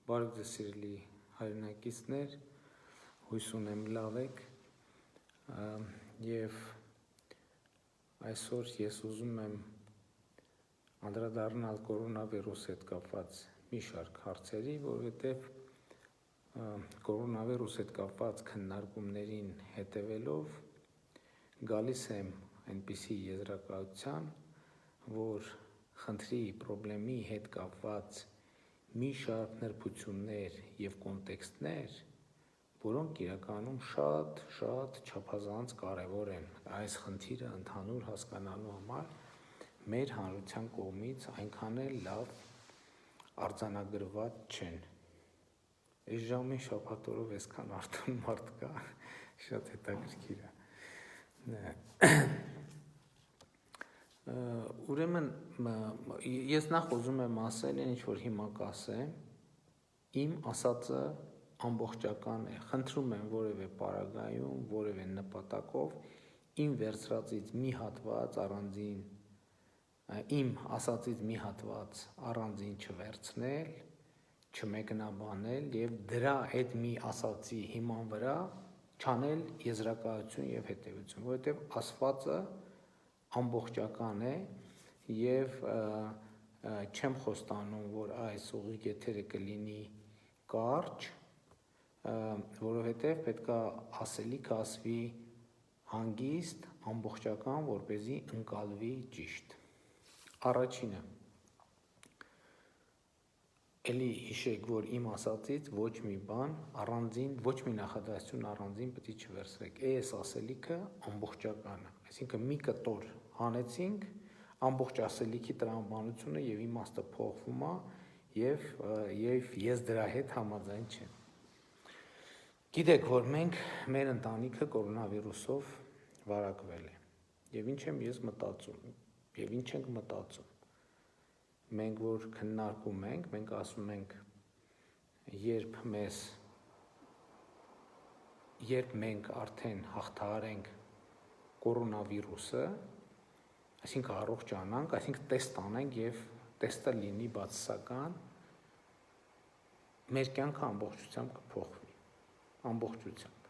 Բարև ձեզ սիրելի հայրենակիցներ, հույս ունեմ լավ եք և այսօր ես ուզում եմ անդրադառնալ կորոնավիրուսի հետ կապված մի շարք հարցերի, որովհետև կորոնավիրուսի հետ կապված քննարկումներին հետևելով գալիս եմ այնպիսի եզրակացության, որ խնդրի պրոբլեմի հետ կապված մի շարք նրբություններ և կոնտեքստներ, որոնք իրականում շատ չափազանց կարևոր են այս խնդիրը ընդհանուր հասկանալու համար մեր հանրության կողմից այնքան էլ լավ արձանագրված չեն։ Այս ժամին շաբաթ օրով այսքան արթուն մարդ կա, շատ հետաքրքիր է։ Ուրեմն ես նախ ուզում եմ ասել, ինչ որ հիմա կասեմ, իմ ասածը ամբողջական է, խնդրում եմ որևէ պարագայում, որևէ նպատակով իմ վերցրածից մի հատված առանձին, իմ ասածից մի հատված առանձին չվերցնել, չմեկնաբանել և դրա այդ մի ասածի հիման վրա չանել եզրակացություն և հետևություն, որովհետև ասվածը ամբողջական է և չեմ խոստանում, որ այս ուղիղ եթերը կլինի կարճ, որովհետև պետք է ասելիքը ասվի հանգիստ, ամբողջական, որպեսզի ընկալվի ճիշտ։ Առաջինը, էլի հիշեք, որ իմ ասածից ոչ մի բան առանձին, ոչ մի նախադասություն առանձին պետք է չվերցրեք, այս ասելիքը ամբողջական է, այսինքն մի կտոր հանեցինք, ամբողջ ասելիքի տրամաբանությունը և իմաստը փոխվում է և ես դրա հետ համաձայն չեմ։ Գիտեք, որ մենք, մեր ընտանիքը կորոնավիրուսով վարակվել է և ինչ եմ ես մտածում և ինչ ենք մտածում։ Մենք որ քննարկում ենք, մենք ասում ենք, երբ մենք արդեն հաղթահարենք կորոնավիրուսը, այսինքն առողջանանք, այսինքն տեստ անենք և տեստը լինի բացասական, մեր կյանքը ամբողջությամբ կփոխվի, ամբողջությամբ,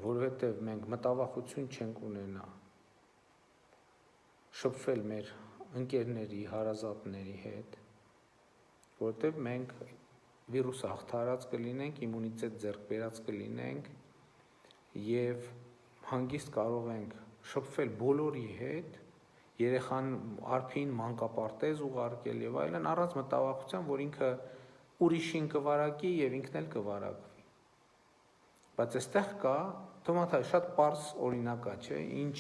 որովհետև մենք մտավախություն չենք ունենա շփվել մեր ընկերների, հարազատների հետ, որովհետև մենք վիրուսը հաղթահարած կլինենք, իմունիտետ ձեռք բերած կլինենք և հանգիստ կարող ենք շփվել բոլորի հետ, երեխան արփին մանկապարտեզ ուղարկել և այլն, առանց մտավախության, որ ինքը ուրիշին կվարակի և ինքն էլ կվարակվի։ Բայց այստեղ կա, շատ պարզ օրինակ է, չէ՞, ինչ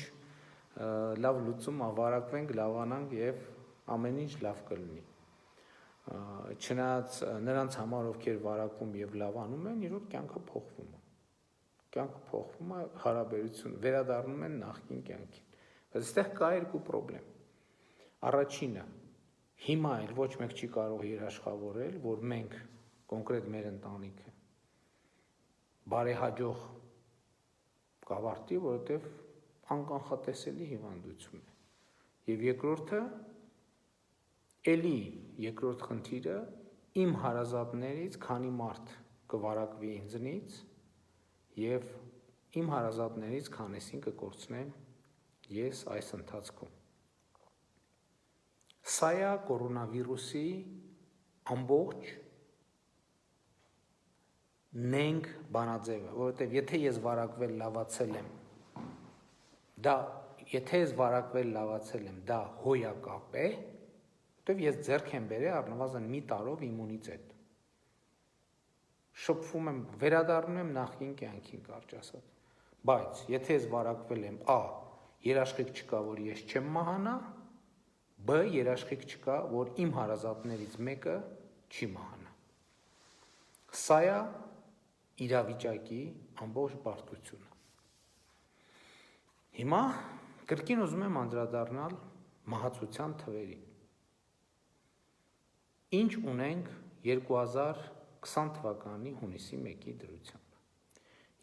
լավ լուծում է, վարակվենք, լավանանք և ամեն ինչ լավ կլինի։ Չնայած նրանց համար, ովքեր վարակվում և լավանում են, իրոք կյանքը փոխվում է։ Կյանքը փոխվում է, հարաբերություն վերադառնում են նախկին կյանքին։ Բայց այստեղ կա երկու պրոբլեմ։ Առաջինը, հիմա էլ ոչ մեկ չի կարող երաշխավորել, որ մենք, կոնկրետ մեր ընտանիքը, բարեհաջող կավարտի, որովհետև անկանխատեսելի հիվանդություն է։ Եվ երկրորդը, երկրորդ խնդիրը, իմ հարազատներից քանի մարդ կվարակվի ինձնից և իմ հարազատներից քանեսին կկորցնեմ ես այս ընթացքում։ Սա է կորոնավիրուսի ամբողջ նենգ բանաձևը, որովհետև եթե ես վարակվել լավացել եմ, դա հոյակապ է, որովհետև ես ձեռք եմ բերել առնվազն մի տարով իմունիտետ։ Շփվում եմ, վերադառնում եմ նախկին կյանքին, կարճ ասած։ Բայց եթե ես վարակվել եմ, երաշխիք չկա, որ ես չեմ մահանա, երաշխիք չկա, որ իմ հարազատներից մեկը չի մահանա։ Սա է իրավիճակի ամբողջ բարդությունը։ Հիմա կրկին ուզում եմ անդրադառնալ մահացության թվերին։ Ինչ ունենք 2020 թվականի հունիսի 1-ի դրությամբ։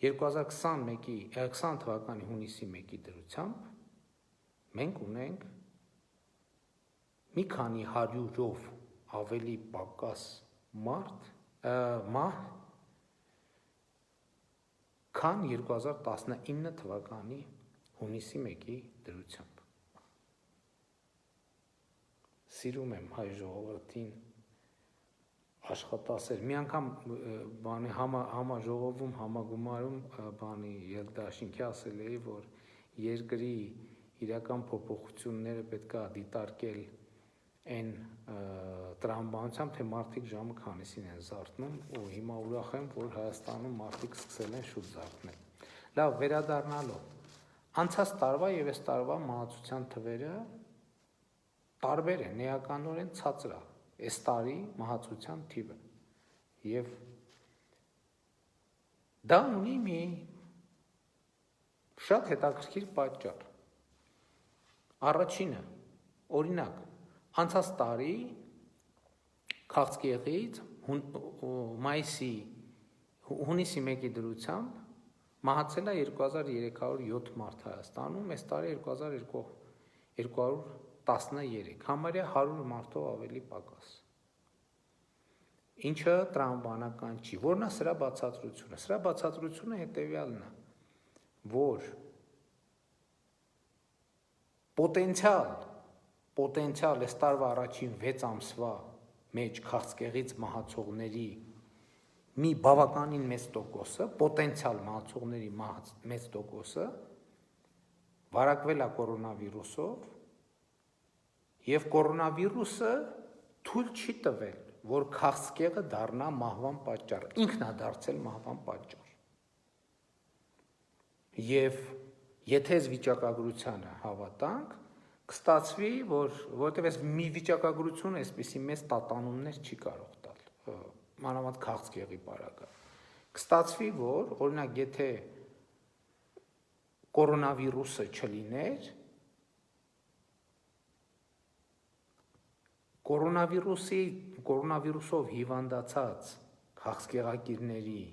2020 թվականի հունիսի 1-ի դրությամբ մենք ունենք մի քանի հարյուրով ավելի պակաս մահ, քան 2019 թվականի հունիսի 1-ի դրությամբ։ Սիրում եմ հայ ժողովրդին աշխատասեր։ Մի անգամ համաժողովում, համագումարում ելդաշինքի ասել էի, որ երկրի իրական փոփոխությունները պետք է դիտարկել այն տրամաբանությամբ, թե մարդիկ ժամը քանիսին են զարթնում, ու հիմա ուրախ եմ, որ Հայաստանում մարդիկ սկսել են շուտ զարթնել։ Լավ, վերադառնալով, անցած տարվա եւ այս տարվա մահացության թվերը տարբեր են, էականորեն ցածր է այս տարի մահացության թիվը, եւ դա ունի մի շատ հետաքրքիր պատճառ։ Առաջինը, օրինակ, անցած տարի քաղցկեղից հունիսի 1-ի դրությամբ մահացել է 2307 մարդ Հայաստանում, այս տարի 2213, համարյա 100 մարդով ավելի պակաս։ Ինչը տրամաբանական չի, որն է սրա բացատրությունը։ Սրա բացատրությունը հետևյալն է, որ պոտենցիալ այս տարվա առաջին 6 ամսվա մեջ քաղցկեղից մահացողների մի բավականին մեծ տոկոսը, պոտենցիալ մահացողների մեծ տոկոսը վարակվել է կորոնավիրուսով, եւ կորոնավիրուսը թույլ չի տվել, որ քաղցկեղը դառնա մահվան պատճառ, ինքն է դարձել մահվան պատճառ։ Եվ եթե այս վիճակագրությանը հավատանք, կստացվի, որովհետև այս մի վիճակագրությունը այսպիսի մեծ տատանումներ չի կարող տալ, մանավանդ քաղցկեղի պարագայում։ Կստացվի, որ օրինակ եթե կորոնավիրուսը չլիներ, կորոնավիրուսով հիվանդացած քաղցկեղակիրների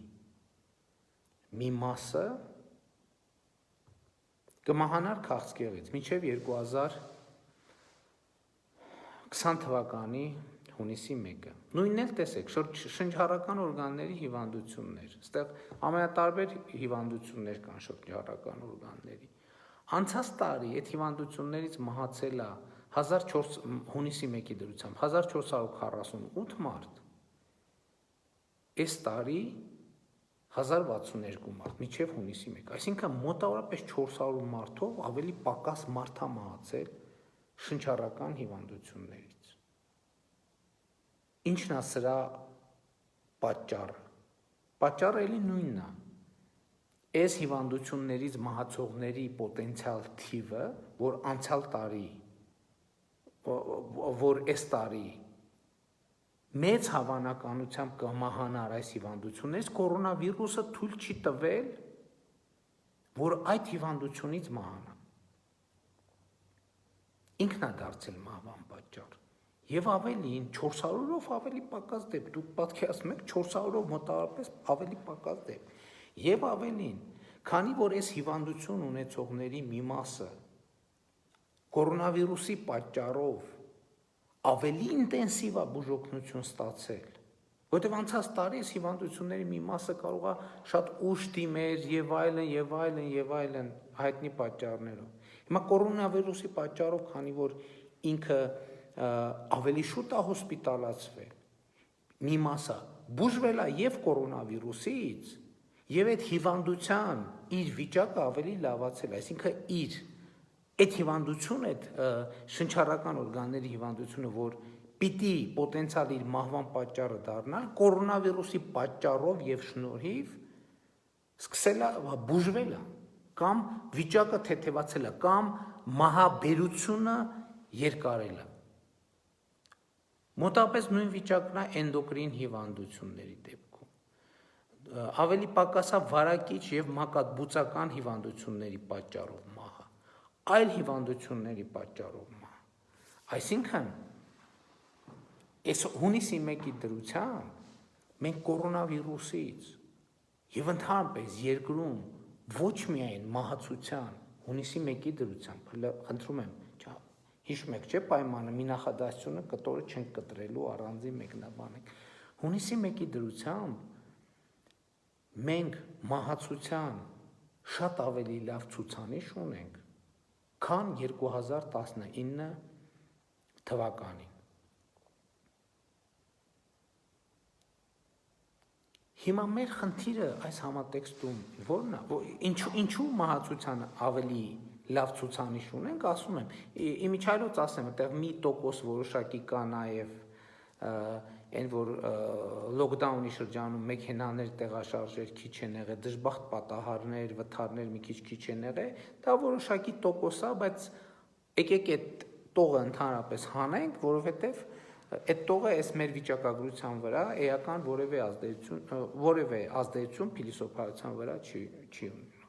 մի մասը կմահանար քաղցկեղից մինչև 2020 թվականի հունիսի 1-ը։ Նույնն էլ տեսեք, շնչառական օրգանների հիվանդություններ, այստեղ ամենատարբեր հիվանդություններ կան շնչառական օրգանների։ Անցած տարի այդ հիվանդություններից մահացել է հունիսի 1-ի դրությամբ 1448 մարդ, այս տարի 1062 մարդ, մինչև հունիսի 1, այսինքն մոտավորապես 400 մարդով ավելի պակաս մարդ է մահացել շնչառական հիվանդություններից։ Ինչն է սրա պատճառը։ Պատճառը էլի նույնն է։ Այս հիվանդություններից մահացողների պոտենցիալ թիվը, որ անցյալ տարի, որ այս տարի մեծ հավանականությամբ կմահանար այս հիվանդություններից, կորոնավիրուսը թույլ չի տվել, որ այդ հիվանդությունից մահանա։ Ինքն է դարձել մահվան պատճառ։ Եվ ավելին 400-ով ավելի պակաս դեպք, դուք պատկերացնում եք 400-ով մոտավորապես ավելի պակաս դեպք։ Եվ ավելին, քանի որ այս հիվանդություն ունեցողների մի մասը կորոնավիրուսի պատճառով ավելի ինտենսիվ է բուժօգնություն ստացել, որտեղ անցած տարի այս հիվանդությունների մի մասը կարող է շատ ուշ դիմեր եւ այլն հայտնի պատճառներով։ Հիմա կորոնավիրուսի պատճառով, քանի որ ինքը ավելի շուտ է հոսպիտալացվել, մի մասը բուժվել է եւ կորոնավիրուսից, եւ այդ հիվանդության իր վիճակը ավելի լավացել, այսինքն իր այդ հիվանդությունը, այդ շնչառական օրգանների հիվանդությունը, որ պիտի պոտենցիալ իր մահվան պատճառը դառնալ, կորոնավիրուսի պատճառով եւ շնորհիվ սկսել է բուժվել է, կամ վիճակը թեթևացել է, կամ մահաբերությունը երկարել է։ Մոտավորապես նույն վիճակն է էնդոկրին հիվանդությունների դեպքում։ Ավելի պակաս է վարակիչ եւ մակատբուծական հիվանդությունների պատճառով մահը, այլ հիվանդությունների պատճառով մահ։ Այսինքն, այս հունիսի 1-ի դրությամբ մենք կորոնավիրուսից եւ ընդհանրապես երկրում ոչ միայն մահացության հունիսի 1-ի դրությամբ, խնդրում եմ, հիշում եք, չէ՞ պայմանը, մի նախադասությունը կտորը չենք կտրելու, առանձին մեկնաբանենք։ Հունիսի 1-ի դրությամբ մենք մահացության շատ ավելի լավ ցուցանիշ ունենք, քան 2019 թվականին։ Հիմա մեր խնդիրը այս համատեքստում որն է, ինչու մահացության ավելի լավ ցուցանիշ ունենք, ասում եմ, իմիջիայլոց ասեմ, այդտեղ 1% որոշակի կա նաև այն որ լոկդաունի շրջանում մեքենաներ տեղաշարժեր քիչ են եղել, դժբախտ պատահարներ, վթարներ մի քիչ են եղել, դա որոշակի տոկոս է, բայց եկեք այդ տողը ընդհանրապես հանենք, որովհետև այդ տողը այս մեր վիճակագրության վրա էական որևէ ազդեցություն փիլիսոփայության վրա չի ունենա։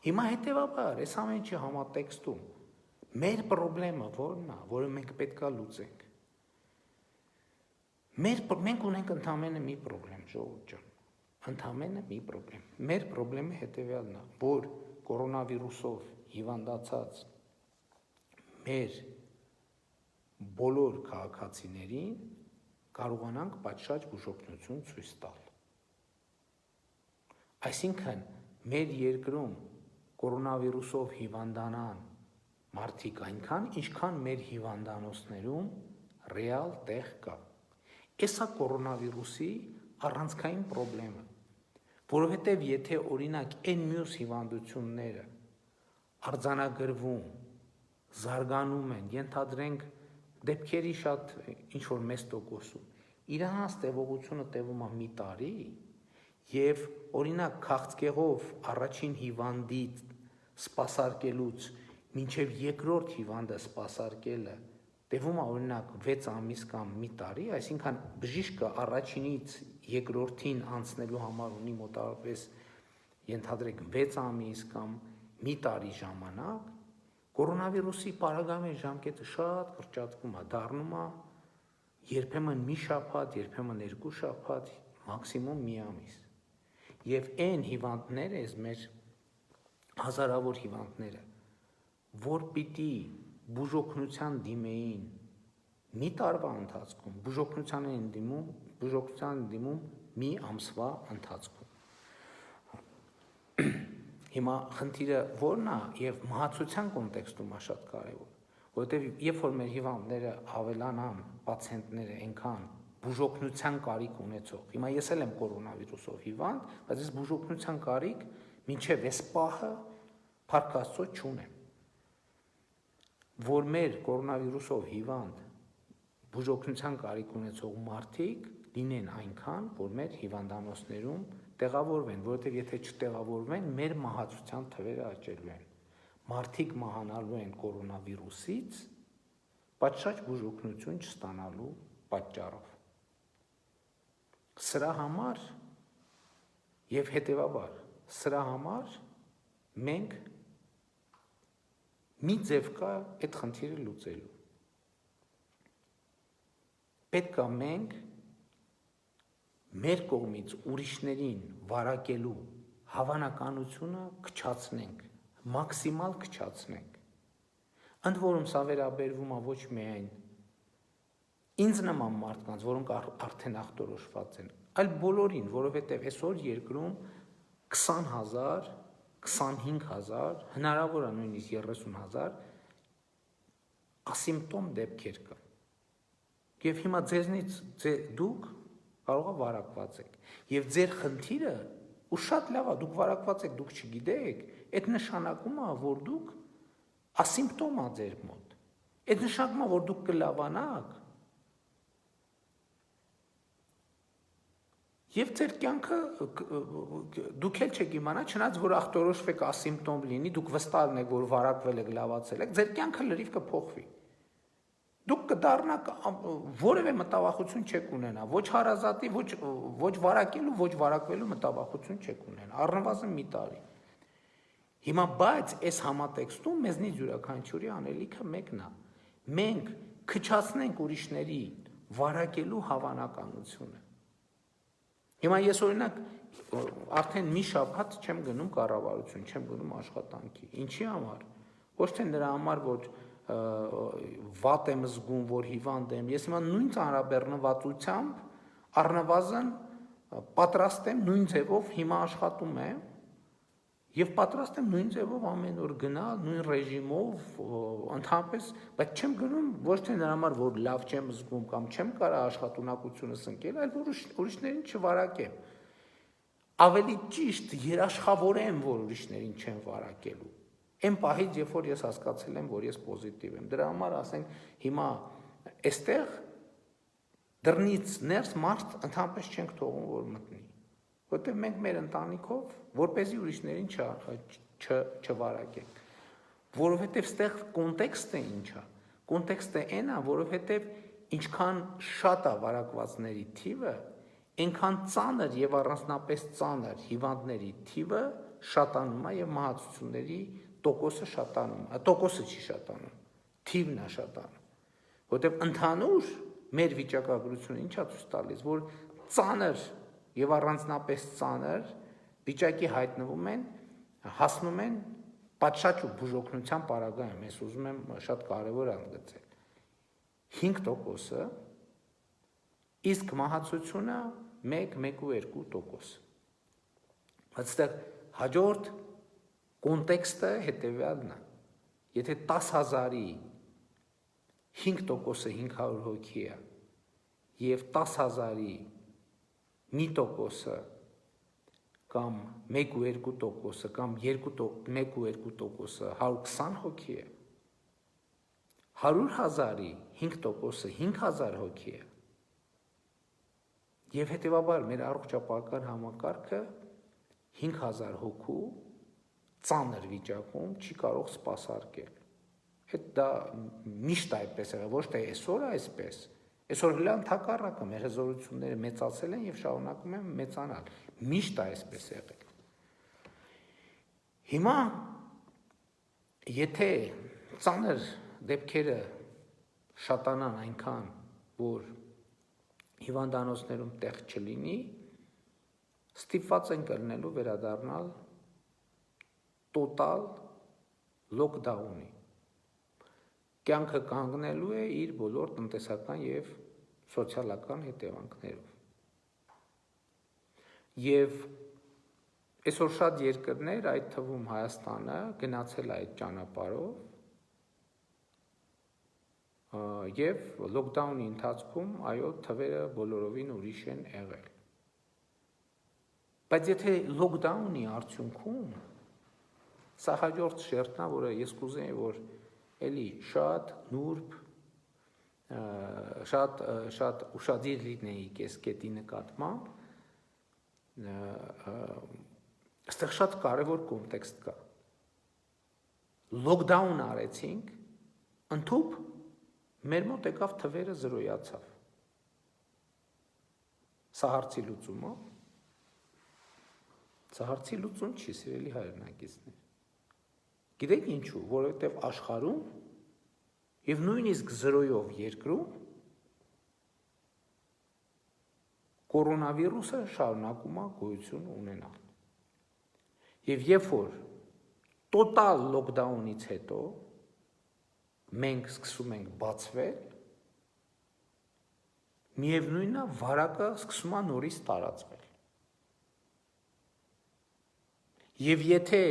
Հիմա հետևաբար այս ամեն ինչի համատեքստում մեր խնդրեմը որն է, որը մենք պետքա լուծենք։ Մենք ունենք ընդամենը մի խնդրեմ, ժողովուրդ ջան, ընդամենը մի խնդրեմ։ Մեր խնդրեմը հետևյալն է, որ կորոնավիրուսով հիվանդացած մեր բոլոր քաղաքացիներին կարողանանք պատշաճ բուժօգնություն ցույց տալ։ Այսինքն մեր երկրում կորոնավիրուսով հիվանդանան մարդիկ այնքան, ինչքան մեր հիվանդանոցներում ռեալ տեղ կա։ Էսա կորոնավիրուսի առանցքային խնդրեմը, որովհետև եթե օրինակ այն մյուս հիվանդությունները արձանագրվում, զարգանում են, ենթադրենք դեպքերի շատ ինչ-որ մեծ տոկոսում, իրանց տևողությունը տևում է մի տարի, և օրինակ քաղցկեղով առաջին հիվանդից սպասարկելուց մինչև երկրորդ հիվանդը սպասարկելը տևում է օրինակ 6 ամիս կամ մի տարի, այսինքն բժիշկը առաջինից երկրորդին անցնելու համար ունի մոտավորապես ենթադրենք 6 ամիս կամ մի տարի ժամանակ, կորոնավիրուսի պարագայում ժամկետը շատ կրճատվում է, դառնում է երբեմն մի շաբաթ, երբեմն 2 շաբաթ, մաքսիմում մի ամիս։ Եվ այն հիվանդները, այս մեր հազարավոր հիվանդները, որ պիտի բուժօգնության դիմեին մի տարվա ընթացքում, բուժօգնության դիմում մի ամսվա ընթացքում։ Հիմա խնդիրը որն է եւ մահացության կոնտեքստում է շատ կարեւոր, որովհետեւ երբ որ մեր հիվանդները ավելանան, պացիենտները այնքան բուժօգնության կարիք ունեցող, հիմա ես էլ եմ կորոնավիրուսով հիվանդ, բայց ես բուժօգնության կարիք մինչև այս պահը փառք Աստծո չունեմ, որ մեր կորոնավիրուսով հիվանդ բուժօգնության կարիք ունեցող մարդիկ լինեն այնքան, որ մեր հիվանդանոցներում տեղավորվեն, որովհետև եթե չտեղավորվեն, մեր մահացության թվերը աճելու են։ Մարդիկ մահանալու են կորոնավիրուսից, պատշաճ բուժօգնություն չստանալու պատճառով։ Սրա համար եւ հետեւաբար, սրա համար մենք մի ձև կա այդ խնդիրը լուծելու։ Պետք է մենք մեր կողմից ուրիշներին վարակելու հավանականությունը քչացնենք, մաքսիմալ քչացնենք։ Ընդ որում սա վերաբերվում է ոչ միայն ինձ նման մարդկանց, որոնք արդեն ախտորոշված են, այլ բոլորին, որովհետև այսօր երկրում 20,000, 25,000, հնարավոր է նույնիսկ 30,000 ասիմպտոմ դեպքեր կան։ Եվ հիմա ձեզնից դուք կարող է վարակված եք։ Եվ ձեր խնդիրը, ու շատ լավ է, դուք վարակված եք, դուք չգիտեք, այդ նշանակում է, որ դուք ասիմպտոմ է ձեր մոտ։ Այդ նշանակում է, որ դուք կլավանաք։ Եվ ձեր կյանքը դուք էլ չեք իմանա, չնայած որ ախտորոշվեք ասիմպտոմ լինի, դուք վստահ եք, որ վարակվել եք, լավացել եք, ձեր կյանքը լրիվ կփոխվի։ Դուք կդառնաք որևէ մտավախություն չեք ունենա, ոչ հարազատի, ոչ վարակելու, ոչ վարակվելու մտավախություն չեք ունենա, առնվազն մի տարի։ Հիմա բայց այս համատեքստում մեզնից յուրաքանչյուրի անելիքը մեկն է։ Մենք քչացնենք ուրիշների վարակելու հավանականությունը։ Հիմա ես օրինակ արդեն մի շաբաթ չեմ գնում կառավարություն, չեմ գնում աշխատանքի։ Ինչի համար։ Ոչ թե նրա համար, որ վատ եմ զգում, որ հիվանդ եմ, ես հիմա նույն ծանրաբեռնվածությամբ առնվազն պատրաստ եմ նույն ձևով հիմա աշխատում եմ եւ պատրաստ եմ նույն ձևով ամեն օր գնալ նույն ռեժիմով ընդհանրապես, բայց չեմ գնում ոչ թե նրա համար որ լավ չեմ զգում կամ չեմ կարող աշխատունակությունս ընկել, այլ որ ուրիշներին չվարակեմ։ Ավելի ճիշտ երաշխավորեմ, որ ուրիշներին չեմ վարակելու։ Այն պահից, երբ որ ես հասկացել եմ, որ ես պոզիտիվ եմ, դրա համար ասենք հիմա այստեղ դռնից ներս մարդ ընդհանրապես չենք թողում, որ մտնի։ Որտեղ մենք մեր ընտանիքով, որպեսզի ուրիշներին չվարակենք, որովհետև ստեղ կոնտեքստը ինչ է, կոնտեքստը այն է, որովհետև ինչքան շատ է վարակվածների թիվը, այնքան ծանր եւ առանձնապես ծանր հիվանդների թիվը շատանում է եւ մահացությունների տոկոսը շատանում է, տոկոսը չի շատանում, թիվն է շատանում, որովհետև ընդհանուր մեր վիճակագրությունը ինչա ցույց տալիս, որ ծանր եւ առանձնապես ծանր վիճակի հայտնվում են, հասնում են պատշաճ ու բուժօգնության պարագայում, ես ուզում եմ շատ կարևոր ընդգծել 5%-ը, իսկ մահացությունը 1-1.2%։ Բայց այստեղ հաջորդ կոնտեքստը հետեւյալն է, եթե 10,000-ի 5%-ը 500 հոգի է եւ 10,000-ի մի տոկոսը կամ 1-2% կամ 1-2%-ը 120 հոգի է, 100,000-ի 5%-ը 5,000 հոգի է, եւ հետեւաբար մեր առողջապահական համակարգը 5,000 հոգու ծանր վիճակում չի կարող սպասարկել։ Հետ դա միշտ այդպես է, ոչ թե այսօր այսպես։ Այսօր հլա ընդհակառակը մեր հզորությունները մեծացել են եւ շարունակում են մեծանալ։ Միշտ այսպես է եղել։ Հիմա եթե ծանր դեպքերը շատանան այնքան, որ հիվանդանոցներում տեղ չլինի, ստիպված են կլինելու վերադառնալ տոտալ լոկդաունի։ Կյանքը կանգնելու է իր բոլոր տնտեսական եւ սոցիալական հետևանքներով։ Եվ այսօր շատ երկրներ, այդ թվում Հայաստանը, գնացել է այդ ճանապարհով եւ լոկդաունի ընթացքում այո թվերը բոլորովին ուրիշ են եղել։ Բայց եթե լոկդաունի արդյունքում սա հաջորդ շերտն է, որը ես կուզեի, որ էլի շատ նուրբ, շատ ուշադիր լինեիք այս կետի նկատմամբ, այստեղ շատ կարևոր կոնտեքստ կա։ Լոկդաուն արեցինք, ընդհուպ մեր մոտ եկավ թվերը զրոյացավ։ Սա հարցի լուծումը։ Սա հարցի լուծում չի, սիրելի հայրենակիցներ։ Գիտեք ինչու, որովհետև աշխարհում եւ նույնիսկ զրոյով երկրում կորոնավիրուսը շարունակում է գոյություն ունենալ։ Եվ երբ որ տոտալ լոկդաունից հետո մենք սկսում ենք բացվել, միևնույնն է վարակը սկսում է նորից տարածվել։ Եվ եթե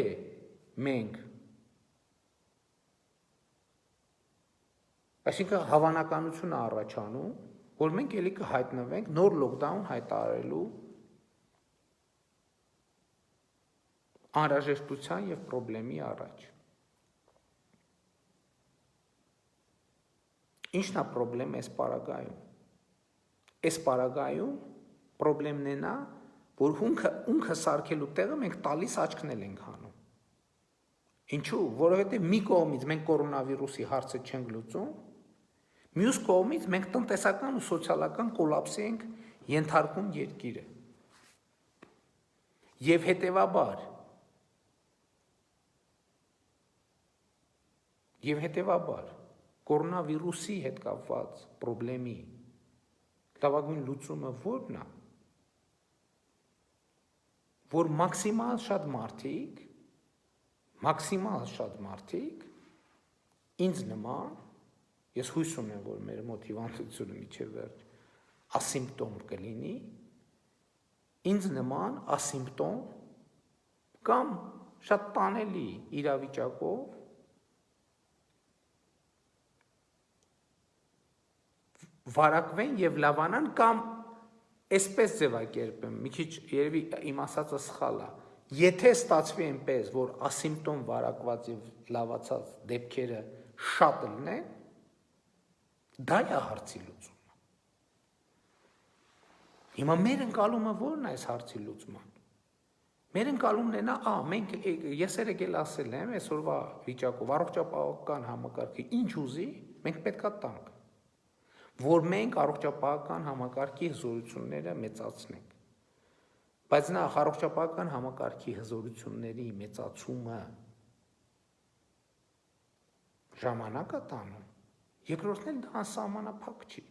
մենք այսինքն հավանականությունը առաջանում, որ մենք ելի կհայտնվենք նոր լոկդաուն հայտարարելու անհրաժեշտության եւ խնդրի առաջ։ Ինչն է խնդրեմ այս պարագայում։ Այս պարագայում խնդրեմն է նա, որ ունքը սարքելու տեղը մենք տալիս աչքնել ենք հանում։ Ինչու՞, որովհետեւ մի կողմից մենք կորոնավիրուսի հարցը չենք լուծում, մյուս կողմից մենք տնտեսական ու սոցիալական կոլապսի ենք ենթարկում երկիրը։ Եվ հետևաբար կորոնավիրուսի հետ կապված խնդրի լավագույն լուծումը ո՞րն է, որ մաքսիմալ շատ մարդիկ ինձ նման, ես հույս ունեմ, որ մեր մոտ հիվանդությունը միջև վերջ ասիմպտոմ կլինի, ինձ նման ասիմպտոմ կամ շատ տանելի իրավիճակով վարակվեն եւ լավանան կամ այսպես ձևակերպեմ, մի քիչ երևի իմ ասածը սխալ է, եթե ստացվի այնպես, որ ասիմպտոմ վարակված եւ լավացած դեպքերը շատ լինեն, դա է հարցի լուծումը։ Հիմա մեր ընկալումը ո՞րն է այս հարցի լուծման։ Մեր ընկալումն է նա, մենք ես երեկ ասել եմ, այսօրվա վիճակով առողջապահական համակարգը ինչ ուզի, մենք պետքա տանք, որ մենք առողջապահական համակարգի հզորությունները մեծացնենք։ Բայց նախ առողջապահական համակարգի հզորությունների մեծացումը ժամանակ է տանում, երկրորդն էլ դա անսահմանափակ չի։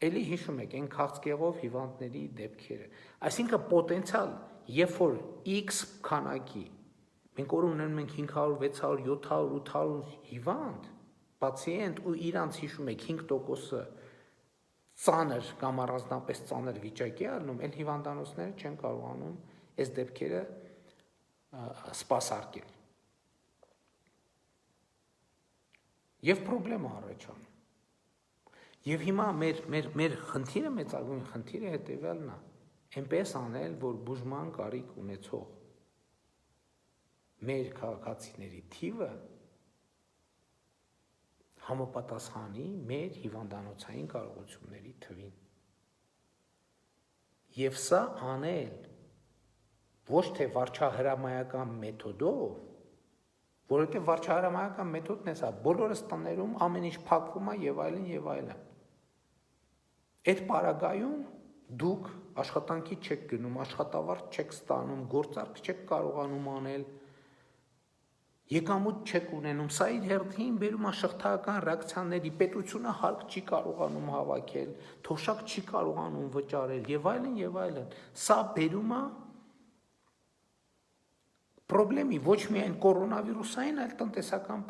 Էլի հիշում եք այն քաղցկեղով հիվանդների դեպքերը, այսինքն պոտենցիալ, երբ որ X քանակի, մենք օր ունենում ենք 500, 600, 700, 800 հիվանդ, պացիենտ ու իրանց հիշում եք 5%-ը ծանր կամ առանձնապես ծանր վիճակի առնում, այլ հիվանդանոցները չեն կարողանում այս դեպքերը սպասարկել։ Եվ պրոբլեմ առաջանում։ Եվ հիմա մեր խնդիրը մեծագույն խնդիրը հետևյալն է, այնպես անել, որ բուժման կարիք ունեցող մեր քաղաքացիների թիվը համապատասխանի մեր հիվանդանոցային կարողությունների թվին։ Եվ սա անել ոչ թե վարչահրամայական մեթոդով, որովհետև վարչահրամայական մեթոդն է սա, բոլորս տներում ամեն ինչ փակվում է եւ այլն եւ այլն։ Այդ պարագայում դուք աշխատանքի չեք գնում, աշխատավարձ չեք ստանում, գործարք չեք կարողանում անել, եկամուտ չեք ունենում, սա իր հերթին բերում է շղթայական ռեակցիաների, պետությունը հարկ չի կարողանում հավաքել, թոշակ չի կարողանում վճարել եւ այլն եւ այլն։ Սա բերում է պրոբլեմի, ոչ միայն կորոնավիրուսային, այլ տնտեսական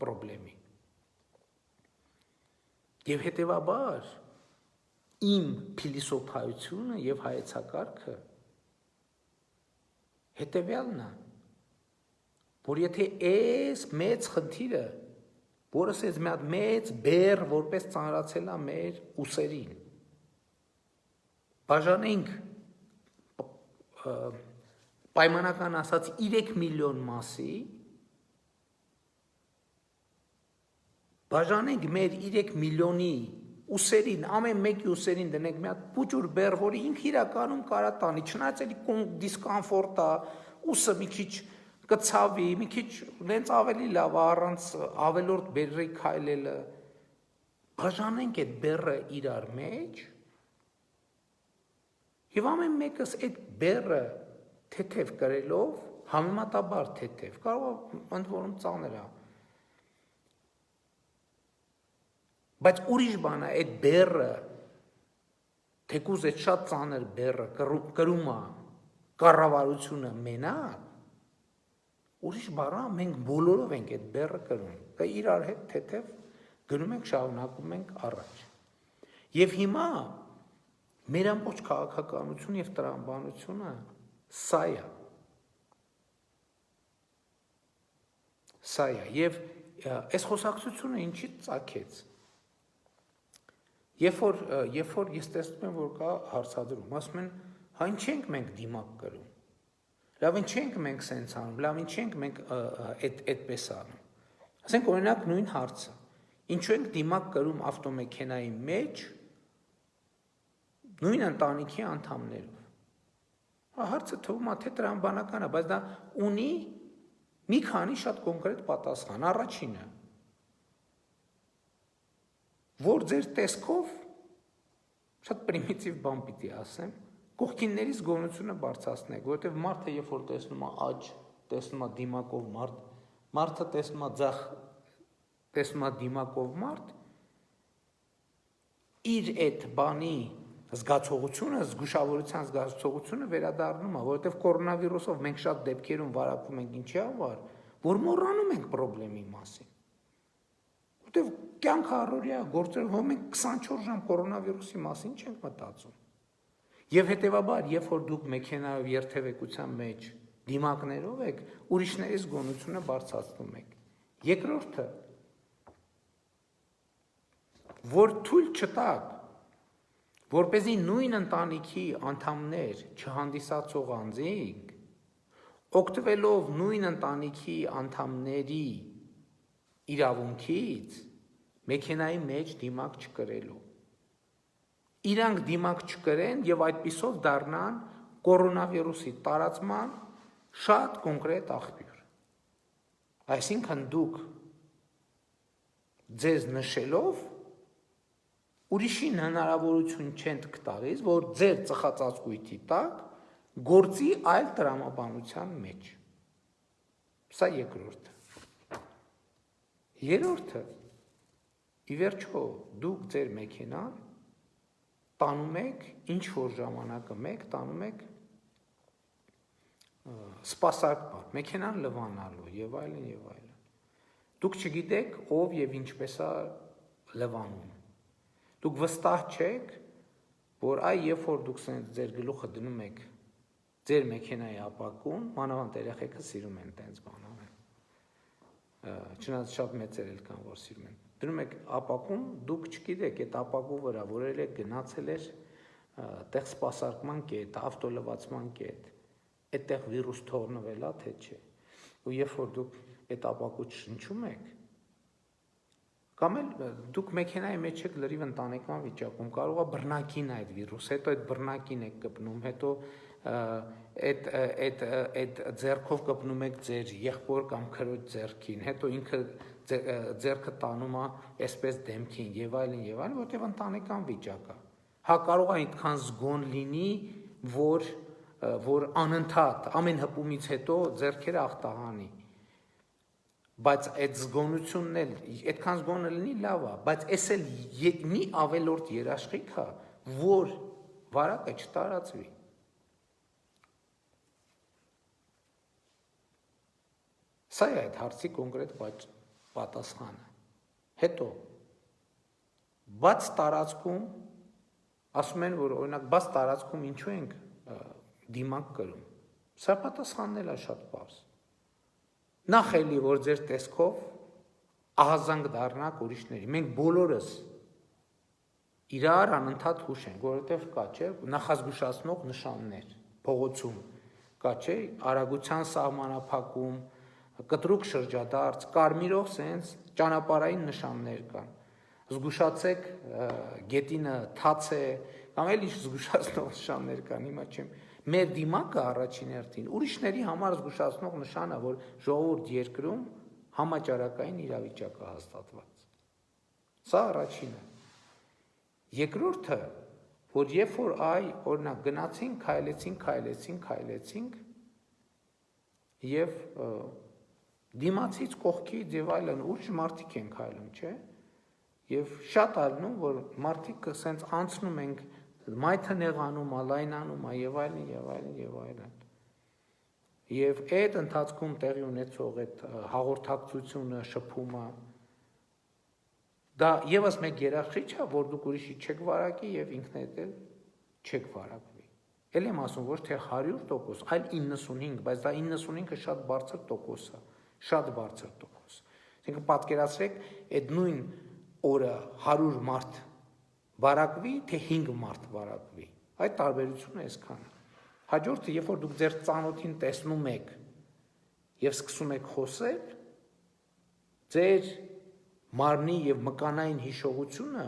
պրոբլեմի։ Եվ հետևաբար իմ փիլիսոփայությունը եւ հայեցակարգը հետևյալն է, որ եթե այս մեծ խնդիրը, որս այս մի հատ մեծ բեռ որպես ծանրացել է մեր ուսերին, բաժանենք պայմանական ասած 3 միլիոն մասի, բաժանենք մեր 3 միլիոնի ուսերին, ամեն մեկի ուսերին դնենք մի հատ փուճուր բեռ, որի ինքը իրականում կարա տանի, չնայած էլի դիսկոմֆորտ է, ուսը մի քիչ կցավի, մի քիչ նենց ավելի լավ առանց ավելորդ բեռի քայլելը, բաժանենք այդ բեռը իրար մեջ եւ ամեն մեկս այդ բեռը թեթև կրելով, համեմատաբար թեթև, կարող է ընդ որում ծանր է, բայց ուրիշ բան է, այդ բեռը, թեկուզ այդ շատ ծանր բեռը կրում է կառավարությունը մենակ, ուրիշ բառը մենք բոլորով ենք այդ բեռը կրում, կա իրար հետ թեթև գնում ենք, շարունակում ենք առաջ։ Եվ հիմա մեր ամբողջ քաղաքականություն եւ տրամաբանությունը սա է։ Սա է եւ այս խոսակցությունը ինչի ծագեց։ Երբ որ ես տեսնում եմ, որ կա հարցադրում, ասում են, հա ինչ ենք մենք դիմակ կրում։ Լավ ինչ ենք մենք սենց անում, լավ ինչ ենք մենք այդպես անում։ Ասենք օրինակ նույն հարցը։ Ինչու ենք դիմակ կրում ավտոմեքենայի մեջ նույն ընտանիքի անդամներով։ Հարցը թվում է թե տրամաբանական է, բայց դա ունի մի քանի շատ կոնկրետ պատասխան։ Առաջինը, որ ձեր տեսքով շատ պրիմիտիվ բան պիտի ասեմ, կողքիններից գոնությունը բարձրացնեք, որովհետև մարդը երբ որ տեսնում է աջ, տեսնում է դիմակով մարդ, մարդը տեսնում է ձախ, տեսնում է դիմակով մարդ, իր այդ բանի զգացողությունը, զգուշավորության զգացողությունը վերադառնում է, որովհետև կորոնավիրուսով մենք շատ դեպքերում վարակվում ենք ինչի համար, որ մոռանում ենք պրոբլեմի մասին։ որտեվ կյանքը առօրյա գործեր հո մենք 24 ժամ կորոնավիրուսի մասին չենք մտածում։ Եվ հետևաբար, երբ որ դուք մեքենայով երթևեկության մեջ դիմակներով եք, ուրիշների զգոնությունը բարձրացնում եք։ Երկրորդը, որ թույլ չտաք, որպեսզի նույն ընտանիքի անդամներ չհանդիսացող անձինք, օգտվելով նույն ընտանիքի անդամների իրավունքից, մեքենայի մեջ դիմակ չկրելու։ Իրանք դիմակ չկրեն եւ այդպիսով դառնան կորոնավիրուսի տարածման շատ կոնկրետ աղբյուր։ Այսինքն դուք ձեզ նշելով ուրիշին հնարավորություն չեն տալիս, որ ձեր ծխածածկույթի տակ գործի այլ տրամաբանության մեջ։ Սա երկրորդը։ Երրորդը, ի վերջո դուք ձեր մեքենան տանում եք, ինչ որ ժամանակը մեկ տանում եք սպասարկման, մեքենան լվանալու եւ այլն եւ այլն։ Դուք չգիտեք ով եւ ինչպես է լվանում։ Դուք վստահ չեք, որ երբ որ դուք ձեր գլուխը դնում եք ձեր մեքենայի ապակուն, մանավանդ երեխեքը սիրում են տենց բան անել։ Չնայած շատ մեծեր էլ կան, որ սիրում են։ Դնում եք ապակուն, դուք չգիտեք այդ ապակու վրա որել եք գնացել էր տեղ սպասարկման կետ, ավտոլվացման կետ, այդտեղ վիրուս թողնվել է, թե չէ։ Ու երբ որ դուք այդ ապակու շնչում եք, կամ էլ դուք մեքենայի մեջ եք լրիվ ընտանեկան վիճակում, կարող է բռնակին այդ վիրուս, հետո այդ բռնակին եք կպնում, հետո այդ ձեռքով կպնում եք ձեր եղբոր կամ քրոջ ձեռքին, հետո ինքը ձեռքը տանում է այսպես դեմքին եւ այլն, որտեղ ընտանեկան վիճակ է։ Հա կարող է այդքան զգոն լինի, որ անընդհատ ամեն հպումից հետո ձեռքերը աղտահանի։ Բայց այդ զգոնությունն էլ այդքան զգոնը լինի լավ է, բայց էս էլ մի ավելորդ երաշխիք է, որ վարակը չտարածվի։ Սա է այդ հարցի կոնկրետ պատասխանը։ Հետո բաց տարածքում ասում են, որ օրինակ բաց տարածքում ինչու ենք դիմակ կրում։ Սա պատասխանն էլ է շատ պարզ։ Նախ էլի, որ ձեր տեսքով ահազանգ դառնաք ուրիշների։ Մենք բոլորս իրար անընդհատ հուշ ենք, որովհետև կա, չէ, նախազգուշացնող նշաններ, փողոցում կա, չէ, արագության սահմանափակում, կտրուկ շրջադարձ, կարմիրով սենց ճանապարհային նշաններ կան։ Զգուշացեք, գետինը թաց է, կամ էլ ինչ զգուշացնող նշաններ կան, հիմա չեմ։ Մեր դիմակը առաջին հերթին ուրիշների համար զգուշացնող նշանը, որ ժողովուրդ երկրում համաճարակային իրավիճակ է հաստատված։ Սա առաջինը։ Երկրորդը, որ երբ որ օրինակ գնացինք, քայլեցինք եւ դիմացից կողքից եւ այլն ուժ մարդիկ են քայլում, չէ՞։ Եվ շատ ալնում, որ մարդիկ սենց անցնում ենք մայթը նեղանում, լայնանում եւ այլն։ Եվ այդ ընթացքում տեղի ունեցող այդ հաղորդակցությունը, շփումը դա եւս մեկ երաշխիք է, որ դուք ուրիշի չեք վարակի եւ ինքներդ էլ չեք վարակվի։ Էլ եմ ասում, ոչ թե 100%, այլ 95, բայց դա 95-ը շատ բարձր տոկոս է, շատ բարձր տոկոս։ Այսինքն պատկերացրեք, այդ նույն օրը 100 մարդ վարակվի, թե 5 մարդ վարակվի։ Այդ տարբերությունը այսքան է։ Հաջորդը, երբ որ դուք ձեր ծանոթին տեսնում եք եւ սկսում եք խոսել, ձեր մարմնի եւ մկանային հիշողությունը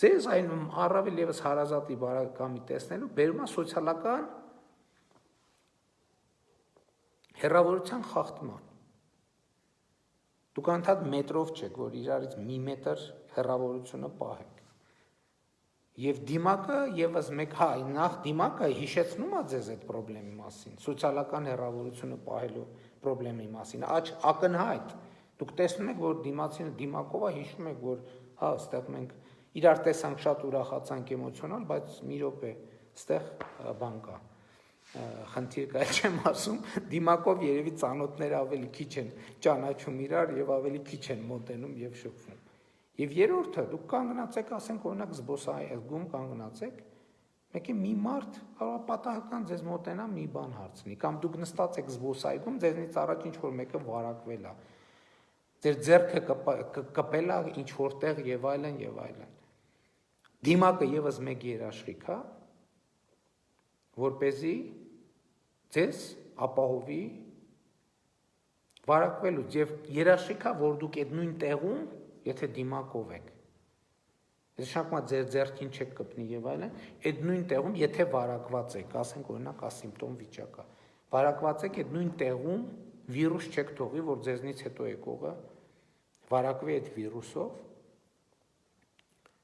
ձեզ այն առավել եւս հարազատի բարակամի տեսնելու բերում է սոցիալական հեռավորության խախտման։ Դուք անդադ մետրով չեք, որ իրարից մի մետր հեռավորությունը պահեք։ Եվ դիմակը եւս մեկ, նախ դիմակը հիշեցնում է ձեզ այդ խնդրի մասին, սոցիալական հեռավորությունը պահելու խնդրի մասին, ակնհայտ։ Դուք տեսնում եք, որ դիմացինը դիմակով է, հիշում եք, որ այստեղ մենք իրար տեսանք, շատ ուրախացանք էմոցիոնալ, բայց մի րոպե, այստեղ բան կա։ խնդիր կա, չեմ ասում, դիմակով երևի ծանոթները ավելի քիչ են ճանաչում իրար եւ ավելի քիչ են մոտենում եւ շփվում։ Եվ երրորդը, դուք կանգնացեք, ասենք օրինակ զբոսայգում կանգնացեք, մեկի մի մարդ կարող է պատահական ձեզ մոտենա մի բան հարցնի, կամ դուք նստած եք զբոսայգում, ձեզնից առաջ ինչ որ մեկը վարակվել է, ձեր ձեռքը կպել է ինչ որտեղ եւ այլն եւ այլն։ Դիմակը եւս մեկ երաշխիք է, որպեսզի ձեզ ապահովի վարակվելուց եւ երաշխիք է, որ դուք այդ նույն տեղում, եթե դիմակով եք, նշանակում է ձեր ձեռքին չեք կպնի եւ այլն, այդ նույն տեղում, եթե վարակված եք, ասենք օրինակ ասիմպտոմ վիճակ է, վարակված եք այդ նույն տեղում վիրուս չեք թողի, որ ձեզնից հետո եկողը վարակվի այդ վիրուսով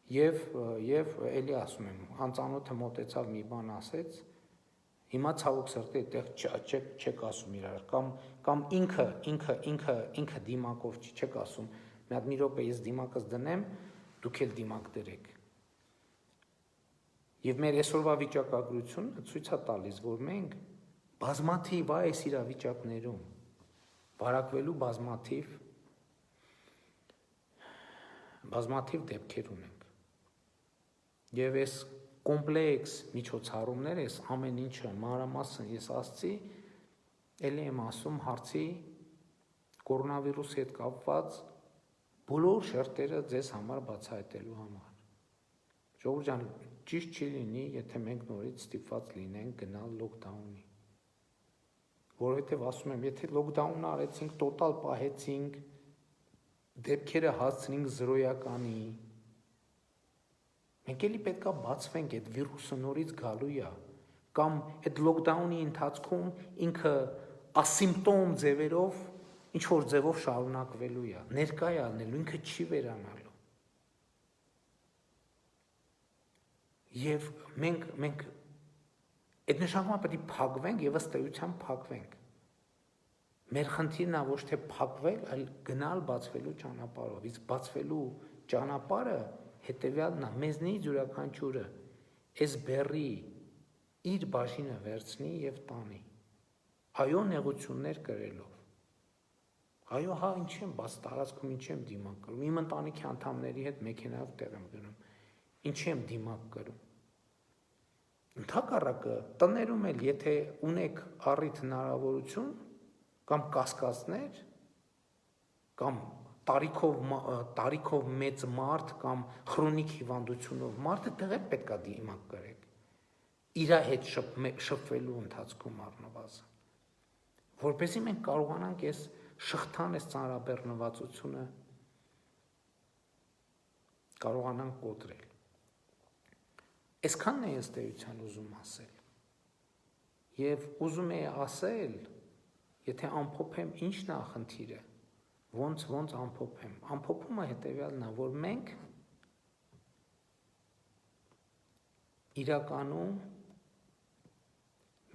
եւ էլի ասում եմ, անծանոթը մոտեցավ մի բան ասեց, հիմա ցավոք սրտի այդտեղ չեք ասում իրար, կամ ինքը դիմակով չեք ասում, մի հատ մի րոպե ես դիմակս դնեմ, դուք էլ դիմակ դրեք։ Եվ մեր այսօրվա վիճակագրությունը ցույց է տալիս, որ մենք բազմաթիվ այս իրավիճակներում վարակվելու բազմաթիվ դեպքեր ունենք։ Եվ այս կոմպլեքս միջոցառումները, այս ամեն ինչը մանրամասն ես ասացի, էլի եմ ասում հարցի կորոնավիրուսի հետ կապված բոլոր շերտերը ձեզ համար բացահայտելու համար։ Ժողովուրդ ջան, ճիշտ չի լինի, եթե մենք նորից ստիպված լինենք գնալ լոկդաունի։ Որովհետև ասում եմ, եթե լոկդաուն արեցինք, տոտալ պահեցինք, դեպքերը հասցնենք զրոյականի, մենք էլի պետքա բացվենք, այդ վիրուսը նորից գալու է, կամ այդ լոկդաունի ընթացքում ինքը ասիմպտոմ ձևերով ինչ-որ ձևով շարունակվելու է, ներկա է ալնելու, ինքը չի վերանալու։ Եվ մենք այդ նշանակում պետք է փակվենք եւ ըստ էության փակվենք։ Մեր խնդիրն է ոչ թե փակվել, այլ գնալ բացվելու ճանապարհով։ Իսկ բացվելու ճանապարհը հետեւյալն է, մեզնից յուրաքանչյուրը այս բեռի իր բաժինը վերցնի եւ տանի։ Այո, նեղություններ կրելով։ Այո, հա, ինչ եմ, բաց տարածքում ինչ եմ դիմակ կրում։ Իմ ընտանիքի անդամների հետ մեքենայով տեղ եմ գնում։ Ինչ եմ դիմակ կրում։ Ընդհակառակը տներում էլ, եթե ունեք առիթ հնարավորություն կամ կասկածներ, կամ տարիքով մեծ մարդ կամ քրոնիկ հիվանդությունով մարդը դեռ պետք է դիմակ կրեք։ Իր հետ շփվելու ընթացքում առնվազն, որպեսզի մենք կարողանանք այս շղթան, այս ծանրաբեռնվածությունը կարողանանք կոտրել։ Այսքանն է ըստ էության ուզում ասել։ Եվ ուզում էի ասել, եթե ամփոփեմ, ի՞նչն է խնդիրը, ոնց ամփոփեմ։ Ամփոփումը հետևյալն է, որ մենք իրականում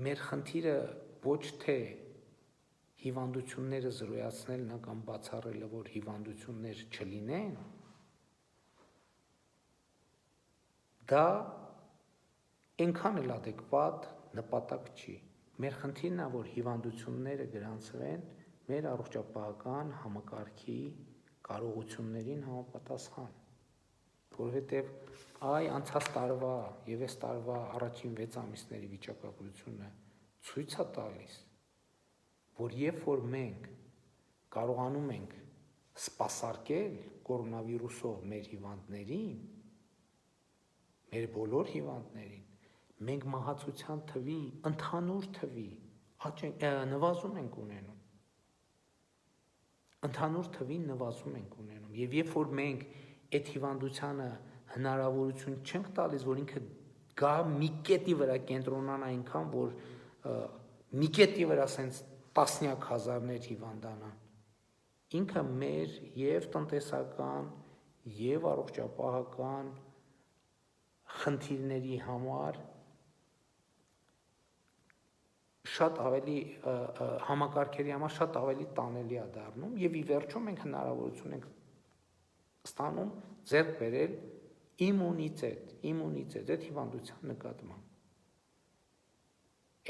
մեր խնդիրը ոչ թե հիվանդությունները զրոյացնելն է կամ բացառելը, որ հիվանդություններ չլինեն, դա այնքան էլ adekvat նպատակ չի։ Մեր խնդիրն է, որ հիվանդությունները գրանցվեն մեր առողջապահական համակարգի կարողություններին համապատասխան, որովհետև անցած տարվա եւ այս տարվա առաջին 6 ամիսների վիճակագրությունը ցույց է տալիս, որ երբ որ մենք կարողանում ենք սպասարկել կորոնավիրուսով մեր հիվանդներին, մեր բոլոր հիվանդներին, մենք մահացության թվի, ընդհանուր թվի նվազում ենք ունենում։ Ընդհանուր թվին նվազում ենք ունենում։ Եվ երբ որ մենք այդ հիվանդությանը հնարավորություն չենք տալիս, որ ինքը գա մի կետի վրա կենտրոնանա այնքան, որ մի կետի վրա ասենց տասնյակ հազարներ հիվանդանան, ինքը մեր եւ տնտեսական եւ առողջապահական խնդիրների համար շատ ավելի համակարգերի համար շատ ավելի տանելի է դառնում եւ ի վերջո մենք հնարավորություն ենք ստանում ձեռք բերել իմունիտետ այդ հիվանդության նկատմամբ։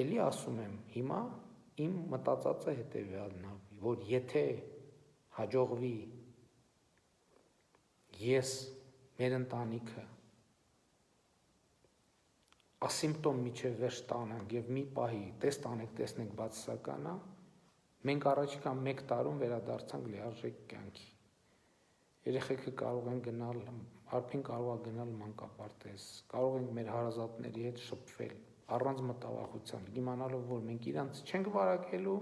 Էլի ասում եմ, հիմա իմ մտածածը հետևյալն է, որ եթե հաջողվի ես մեր ընտանիքը ասիմպտոմ միջև վերջ տանանք եւ մի պահի տեսնենք բացասականա, մենք առաջիկա 1 տարում վերադարձանք լիարժեք կյանքի։ Երեխեքը կարող են գնալ, արփին կարող է գնալ մանկապարտեզ, կարող ենք մեր հարազատների հետ շփվել, առանց մտավախության, իմանալով, որ մենք իրանց չենք վարակելու,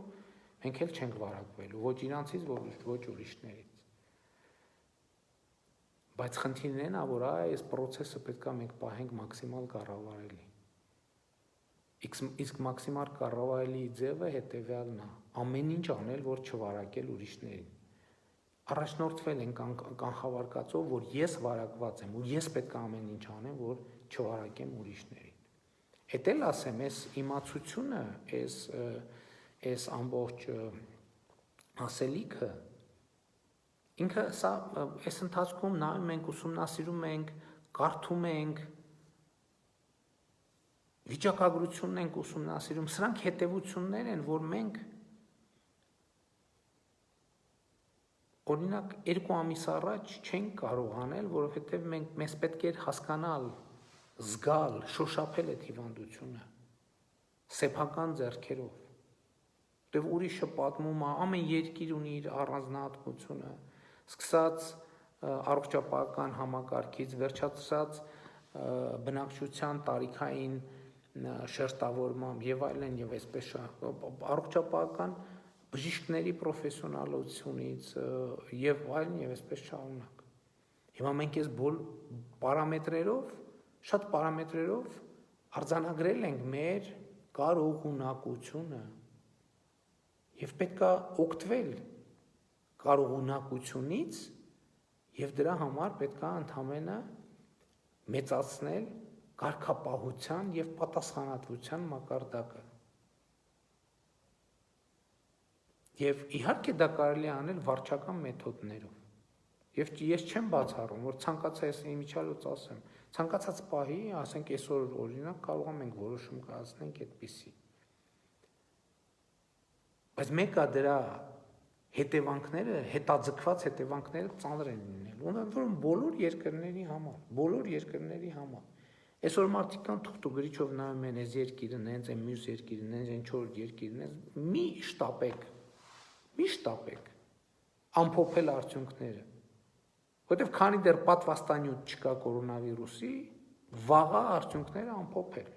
մենք էլ չենք վարակվելու, ոչ իրանցից, ոչ ուրիշներից։ Բայց խնդիրն է, որ այս process-ը պետք է մենք պահենք մաքսիմալ կառավարելի։ Իսկ մաքսիմալ կառավարելի ձևը հետևյալն է, ամեն ինչ անել, որ չվարակել ուրիշներին։ Առաջնորդվել են կանխավարկածով, որ ես վարակված եմ ու ես պետք է ամեն ինչ անեմ, որ չվարակեմ ուրիշներին։ Էդ էլ ասեմ, այս իմացությունը, այս ամբողջ ասելիքը, ինքը սա այս ընթացքում նայում ենք, ուսումնասիրում ենք, կարդում ենք, վիճակագրությունն ենք ուսումնասիրում, սրանք հետևություններ են, որ մենք օրինակ 2 ամիս առաջ չենք կարող անել, որովհետև մեզ պետք էր հասկանալ, զգալ, շոշափել այդ հիվանդությունը, սեփական ձեռքերով, որտև ուրիշը պատմում է, ամեն երկիր ունի իր առանձնահատկությունը, սկսած առողջապահական համակարգից, վերջացած բնակչության տարիքային շերտավորմամբ եւ այլն եւ այսպես առողջապահական բժիշկների պրոֆեսիոնալությունից եւ այլն եւ այսպես շարունակ։ Հիմա մենք այս պարամետրերով, շատ պարամետրերով արձանագրել ենք մեր կարողունակությունը եւ պետքա օգտվել կարողունակությունից եւ դրա համար պետքա ընդհանրապես մեծացնել կարգապահության եւ պատասխանատվության մակարդակը։ Եվ իհարկե դա կարելի է անել վարչական մեթոդներով։ Եվ ես չեմ բացառում, որ ցանկացած իմիջիալոց ասեմ, ցանկացած պահի, ասենք այսօր օրինակ կարող ենք որոշում կայացնենք այդպիսի։ Բայց մեկը դրա հետևանքները, հետաձգված հետևանքները ծանր են լինելու, ուրեմն բոլոր երկրների համար։ Այսօր մարդիկ կան թուղթուգրիչով նայում են այս երկիրն, հենց այն մյուս երկիրն, հենց այն 4 երկիրն, մի շտապեք, ամփոփել արդյունքները, որտեղ քանի դեռ պատվաստանյութ չկա կորոնավիրուսի, վաղա արդյունքները ամփոփել,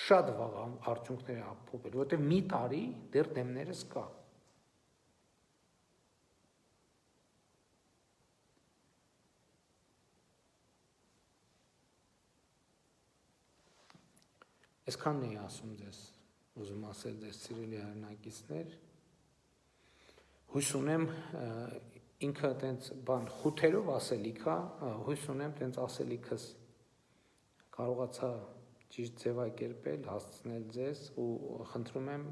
շատ վաղ արդյունքները ամփոփել, որտեղ մի տարի դեռ դեմներս կա։ Այսքանն էի ասում ձեզ, ուզում ասել ձեզ սիրելի հայրենակիցներ, հույս ունեմ ինքը տենց խութերով ասելիք է, հույս ունեմ տենց ասելիքս կարողացա ճիշտ ձևակերպել, հասցնել ձեզ ու խնդրում եմ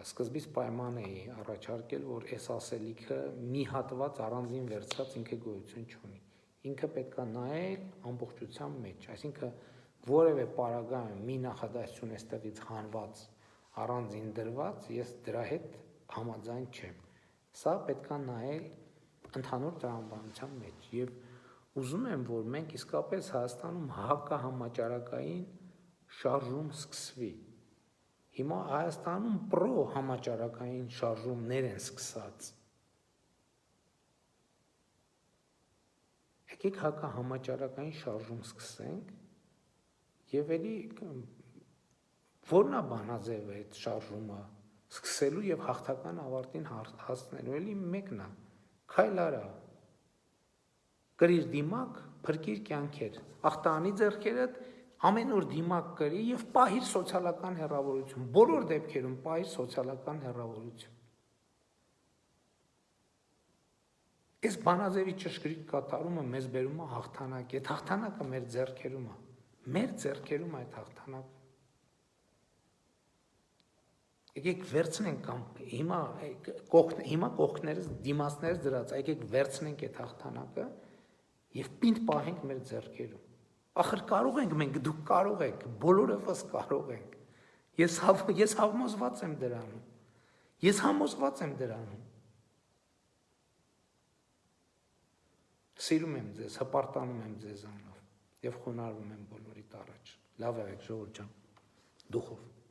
սկզբից պայման էի առաջարկել, որ այս ասելիքը մի հատված առանձին վերցրած ինքը գոյություն չունի, ինքը պետք է նայել ամբողջության մեջ, այսինքն որևէ պարագայում մի նախադասություն այստեղից հանված, առանձին դրված, ես դրա հետ համաձայն չեմ։ Սա պետք է նայել ընդհանուր տրամաբանության մեջ եւ ուզում եմ, որ մենք իսկապես Հայաստանում հակահամաճարակային շարժում սկսվի։ Հիմա Հայաստանում պրո-համաճարակային շարժումներ են սկսած։ Եկեք հակահամաճարակային շարժում սկսենք եւ էլի որն է բանաձևը այդ շարժումը սկսելու եւ հաղթական ավարտին հասնելու էլի մեկն է քայլ արա կրիր դիմակ փրկիր կյանքեր ախտանի ձեռքերդ ամեն օր դիմակ կրի եւ պահիր սոցիալական հեռավորություն բոլոր դեպքերում պահիր սոցիալական հեռավորություն այս բանաձևի ճշգրիտ կատարումը մեզ բերում է հաղթանակ այդ հաղթանակը մեր ձեռքերում է Մեր ձեռքերում այդ հաղթանակը։ Եկեք վերցնենք կամ հիմա կողքներս դիմացներս դրած, եկեք վերցնենք այդ հաղթանակը եւ պինդ պահենք մեր ձեռքերում։ Ախր կարող ենք մենք, դուք կարող եք, բոլորովս կարող ենք։ Ես համոզված եմ դրանում։ Ես համոզված եմ դրանում։ Սիրում եմ ձեզ, հպարտանում եմ ձեզանով եւ խոնարհվում եմ բոլորիդ առաջ։ Լավ եղեք, ժողովուրդ ջան, դուխով։